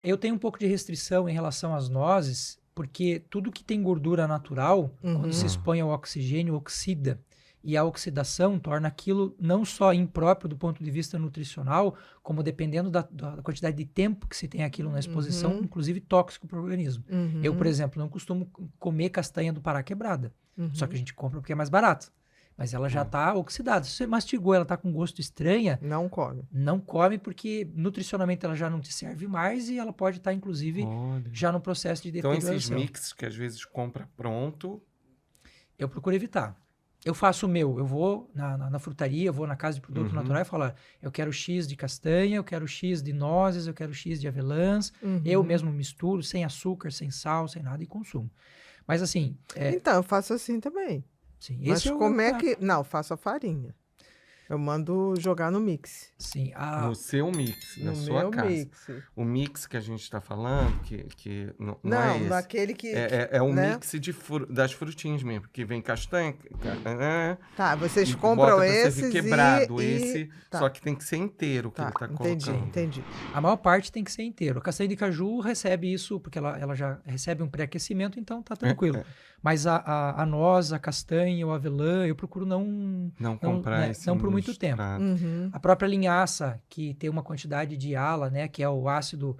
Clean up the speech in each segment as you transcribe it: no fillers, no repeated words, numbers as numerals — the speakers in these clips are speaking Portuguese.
Eu tenho um pouco de restrição em relação às nozes, porque tudo que tem gordura natural, quando se Uhum. expõe ao oxigênio, oxida. E a oxidação torna aquilo não só impróprio do ponto de vista nutricional, como dependendo da quantidade de tempo que se tem aquilo na exposição, Uhum. inclusive tóxico para o organismo. Eu, por Uhum. exemplo, não costumo comer castanha do Pará quebrada. Só que a Uhum. gente compra porque é mais barato. Mas ela já está oxidada. Se você mastigou, ela está com gosto estranha, Não come. não come porque nutricionalmente ela já não te serve mais e ela pode estar, inclusive, Olha. já no processo de Então, esses deterioração. mix que às vezes compra pronto. Eu procuro evitar. Eu faço o meu, eu vou na frutaria, eu vou na casa de produto natural e falo, ó, eu quero X de castanha, eu quero X de nozes, eu quero X de avelãs. Eu Uhum. mesmo misturo, sem açúcar, sem sal, sem nada e consumo. Mas assim, Então, eu faço assim também. sim, Mas esse é o como é prato. que... Não, eu faço a farinha. Eu mando jogar no mix. Sim, No seu mix, na No sua meu casa. mix. O mix que a gente está falando, que não é Não, esse. naquele que... É o né? mix das frutinhas mesmo, porque vem castanha, Tá, vocês e compram bota para servir esses quebrado. e... Esse, Tá, só que tem que ser inteiro que ele tá. está Entendi, colocando. entendi. a maior parte tem que ser inteiro. A castanha de caju recebe isso, porque ela já recebe um pré-aquecimento, então tá tranquilo. Mas a noz, a castanha, o avelã, eu procuro Não comprar esse não por muito tempo. misturado. Uhum. A própria linhaça, que tem uma quantidade de ALA, né, que é o ácido,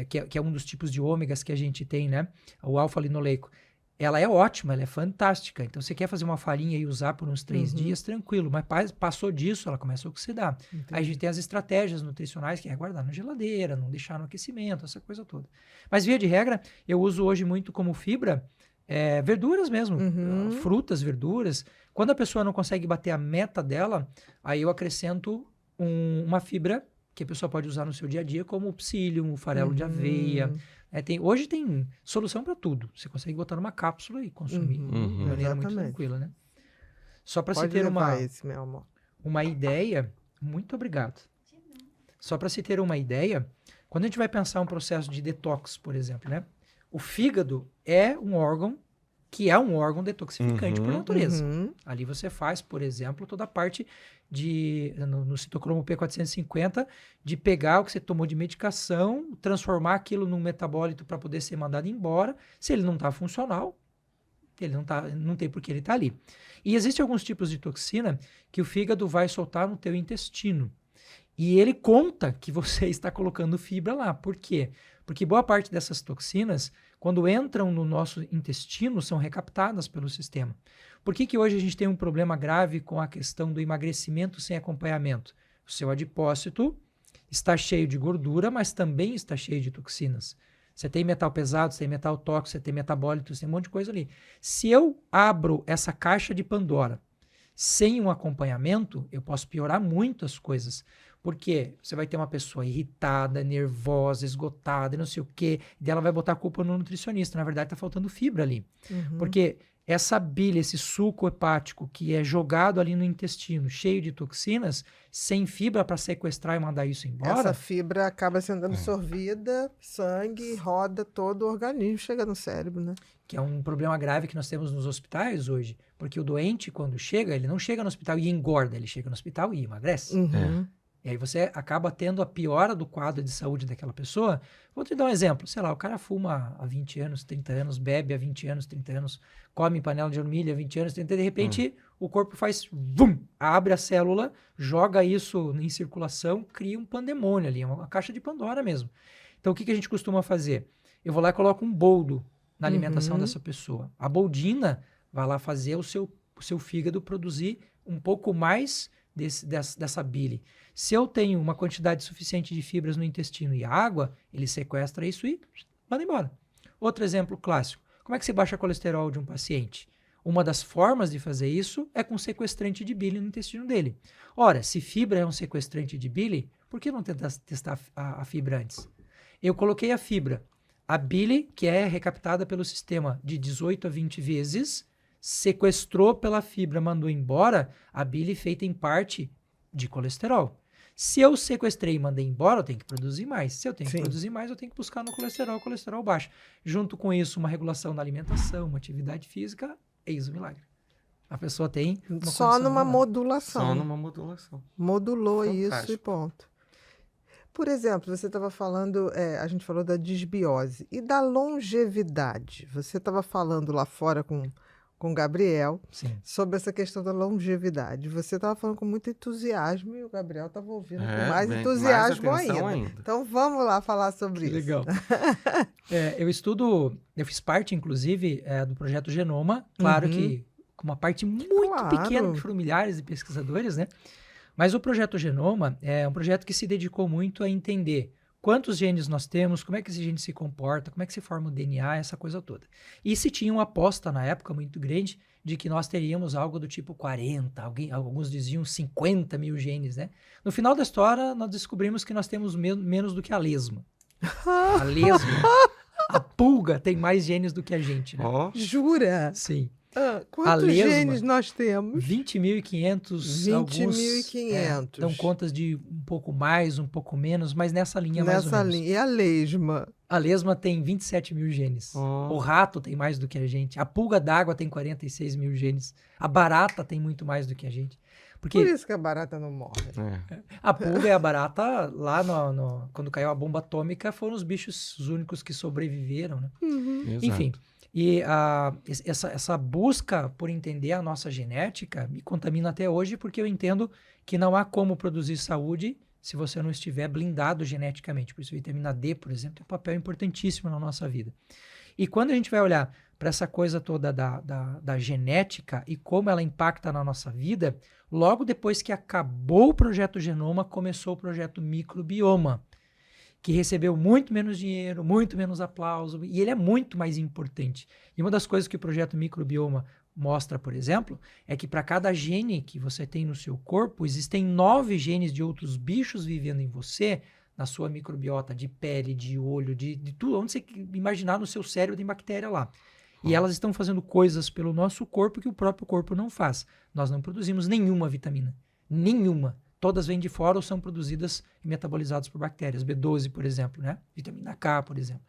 que é um dos tipos de ômegas que a gente tem, né, o alfa-linoleico, ela é ótima, ela é fantástica. Então, você quer fazer uma farinha e usar por uns 3 dias, tranquilo. Mas passou disso, ela começa a oxidar. Aí a gente tem as estratégias nutricionais, que é guardar na geladeira, não deixar no aquecimento, essa coisa toda. Mas, via de regra, eu uso hoje muito como fibra verduras mesmo, Uhum. frutas, verduras. Quando a pessoa não consegue bater a meta dela, aí eu acrescento uma fibra que a pessoa pode usar no seu dia a dia, como o psyllium, o farelo de aveia. Hoje tem solução para tudo. Você consegue botar numa cápsula e consumir de maneira muito Exatamente. tranquila, né? Só para se Pode ter levar esse, meu amor. uma ideia, muito obrigado. Só para se ter uma ideia, quando a gente vai pensar um processo de detox, por exemplo, né? O fígado é um órgão que é um órgão detoxificante por natureza. Uhum. Ali você faz, por exemplo, toda a parte no citocromo P450, de pegar o que você tomou de medicação, transformar aquilo num metabólito para poder ser mandado embora. Se ele não está funcional, ele não tem por que ele estar ali. E existem alguns tipos de toxina que o fígado vai soltar no teu intestino. E ele conta que você está colocando fibra lá. Por quê? Porque boa parte dessas toxinas, quando entram no nosso intestino, são recaptadas pelo sistema. Por que hoje a gente tem um problema grave com a questão do emagrecimento sem acompanhamento? O seu adipócito está cheio de gordura, mas também está cheio de toxinas. Você tem metal pesado, você tem metal tóxico, você tem metabólitos, tem um monte de coisa ali. Se eu abro essa caixa de Pandora sem um acompanhamento, eu posso piorar muito as coisas. Porque você vai ter uma pessoa irritada, nervosa, esgotada, não sei o quê, e ela vai botar a culpa no nutricionista. Na verdade, está faltando fibra ali. Porque essa bile, esse suco hepático que é jogado ali no intestino, cheio de toxinas, sem fibra para sequestrar e mandar isso embora. Essa fibra acaba sendo absorvida, sangue, roda todo o organismo, chega no cérebro, né? Que é um problema grave que nós temos nos hospitais hoje. Porque o doente, quando chega, ele não chega no hospital e engorda, ele chega no hospital e emagrece. E aí você acaba tendo a piora do quadro de saúde daquela pessoa. Vou te dar um exemplo. Sei lá, o cara fuma há 20 anos, 30 anos, bebe há 20 anos, 30 anos, come em panela de alumínio há 20 anos, 30 de repente o corpo faz vum, abre a célula, joga isso em circulação, cria um pandemônio ali, uma caixa de Pandora mesmo. Então o que a gente costuma fazer? Eu vou lá e coloco um boldo na alimentação dessa pessoa. A boldina vai lá fazer o seu fígado produzir um pouco mais dessa bile. Se eu tenho uma quantidade suficiente de fibras no intestino e água, ele sequestra isso e manda embora. Outro exemplo clássico. Como é que você baixa colesterol de um paciente? Uma das formas de fazer isso é com sequestrante de bile no intestino dele. Ora, se fibra é um sequestrante de bile, por que não tentar testar a fibra antes? Eu coloquei a fibra. A bile, que é recaptada pelo sistema de 18 a 20 vezes, sequestrou pela fibra, mandou embora a bile feita em parte de colesterol. Se eu sequestrei e mandei embora, eu tenho que produzir mais. Se eu tenho que produzir mais, eu tenho que buscar no colesterol, o colesterol baixo. Junto com isso, uma regulação da alimentação, uma atividade física, eis o milagre. A pessoa tem uma Só numa melhor. modulação. Só numa modulação. Modulou Fantástico. isso e ponto. Por exemplo, você estava falando, a gente falou da disbiose e da longevidade. Você estava falando lá fora com o Gabriel Sim. sobre essa questão da longevidade. Você estava falando com muito entusiasmo e o Gabriel estava ouvindo com mais entusiasmo ainda. Então vamos lá falar sobre isso. Legal. Eu fiz parte, inclusive, do projeto Genoma, claro que com uma parte muito pequena, que foram milhares de pesquisadores, né? Mas o projeto Genoma é um projeto que se dedicou muito a entender quantos genes nós temos, como é que esse gene se comporta, como é que se forma o DNA, essa coisa toda. E se tinha uma aposta na época muito grande de que nós teríamos algo do tipo 40, alguns diziam 50 mil genes, né? No final da história, nós descobrimos que nós temos menos do que a lesma. A lesma, a pulga tem mais genes do que a gente, né? Jura? Sim. Quantos genes nós temos? 20.500. 20.500. Dão contas de um pouco mais, um pouco menos, mas nessa linha mais ou menos. E a lesma? A lesma tem 27 mil genes. O rato tem mais do que a gente. A pulga d'água tem 46 mil genes. A barata tem muito mais do que a gente. Porque por isso que a barata não morre. A pulga e a barata, lá quando caiu a bomba atômica, foram os bichos únicos que sobreviveram, né? Enfim. E essa busca por entender a nossa genética me contamina até hoje, porque eu entendo que não há como produzir saúde se você não estiver blindado geneticamente. Por isso a vitamina D, por exemplo, tem um papel importantíssimo na nossa vida. E quando a gente vai olhar para essa coisa toda da genética e como ela impacta na nossa vida, logo depois que acabou o projeto Genoma, começou o projeto Microbioma, que recebeu muito menos dinheiro, muito menos aplauso, e ele é muito mais importante. E uma das coisas que o projeto Microbioma mostra, por exemplo, é que para cada gene que você tem no seu corpo, existem 9 genes de outros bichos vivendo em você, na sua microbiota, de pele, de olho, de tudo, onde você imaginar no seu cérebro tem bactéria lá. E elas estão fazendo coisas pelo nosso corpo que o próprio corpo não faz. Nós não produzimos nenhuma vitamina. Nenhuma. Todas vêm de fora ou são produzidas e metabolizadas por bactérias. B12, por exemplo, né? Vitamina K, por exemplo.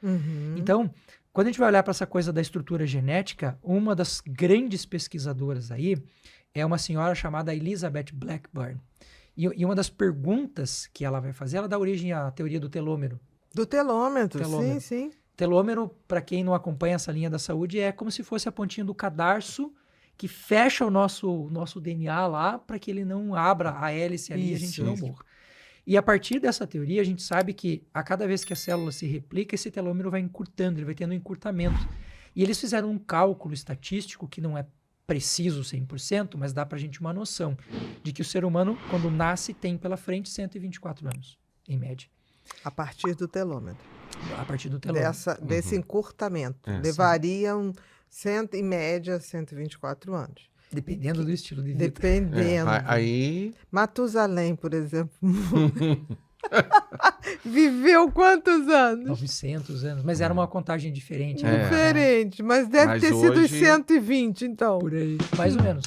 Então, quando a gente vai olhar para essa coisa da estrutura genética, uma das grandes pesquisadoras aí é uma senhora chamada Elizabeth Blackburn. E uma das perguntas que ela vai fazer, ela dá origem à teoria do telômero. Do telômetro, sim. Telômero, para quem não acompanha essa linha da saúde, é como se fosse a pontinha do cadarço que fecha o nosso DNA lá para que ele não abra a hélice ali e a gente não morra. E a partir dessa teoria, a gente sabe que a cada vez que a célula se replica, esse telômero vai encurtando, ele vai tendo um encurtamento. E eles fizeram um cálculo estatístico que não é preciso 100%, mas dá para a gente uma noção de que o ser humano, quando nasce, tem pela frente 124 anos, em média. A partir do telômetro. A partir do telômetro. Desse encurtamento. Levariam, em média, 124 anos. Dependendo do estilo de vida. Dependendo. Aí... Matusalém, por exemplo. Viveu quantos anos? 900 anos. Mas era uma contagem diferente. Diferente, mas deve ter sido os 120, então. Por aí, mais ou menos.